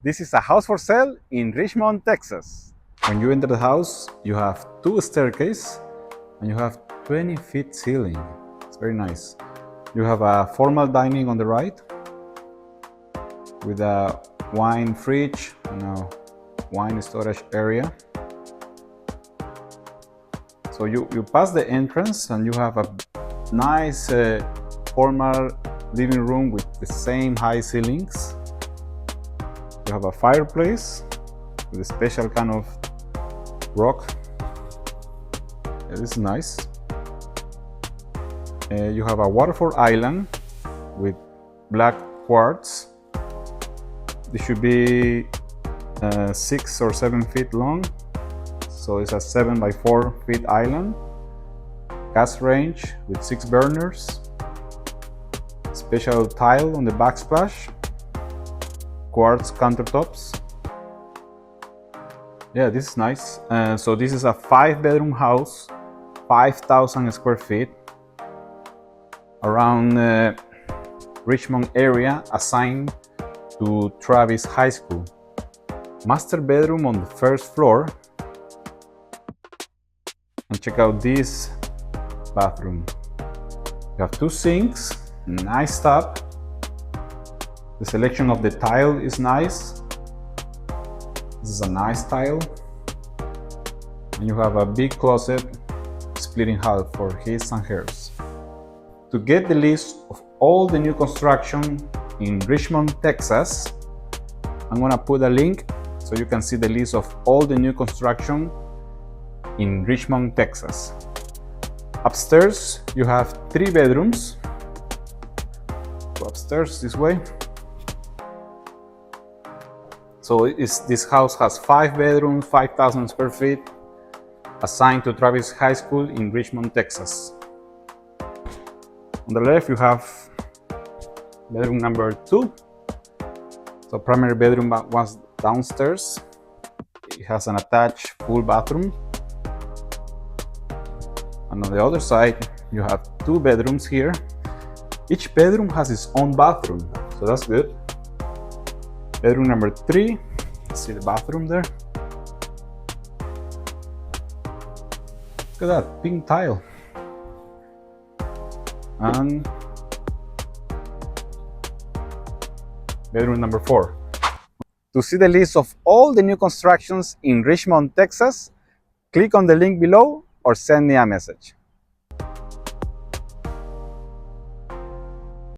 This is a house for sale in Richmond, Texas. When you enter the house, you have two staircases and you have 20 feet ceiling. It's very nice. You have a formal dining on the right with a wine fridge and a wine storage area. So you pass the entrance and you have a nice formal living room with the same high ceilings. You have a fireplace with a special kind of rock. Yeah, this is nice. You have a waterfall island with black quartz. This should be 6 or 7 feet long. So it's a 7 by 4 feet island. Gas range with 6 burners. Special tile on the backsplash. Quartz countertops. Yeah, this is nice. So this is a 5-bedroom house, 5,000 square feet, around Richmond area, assigned to Travis High School. Master bedroom on the first floor. And check out this bathroom. You have 2 sinks, nice tub. The selection of the tile is nice. This is a nice tile. And you have a big closet split in half for his and hers. To get the list of all the new construction in Richmond, Texas, I'm gonna put a link so you can see the list of all the new construction in Richmond, Texas. Upstairs, you have 3 bedrooms. Go upstairs this way. So this house has 5 bedrooms, 5,000 square feet, assigned to Travis High School in Richmond, Texas. On the left, you have bedroom number 2. So primary bedroom was downstairs. It has an attached full bathroom. And on the other side, you have 2 bedrooms here. Each bedroom has its own bathroom, so that's good. Bedroom number 3, see the bathroom there. Look at that, pink tile. And bedroom number 4. To see the list of all the new constructions in Richmond, Texas, click on the link below or send me a message.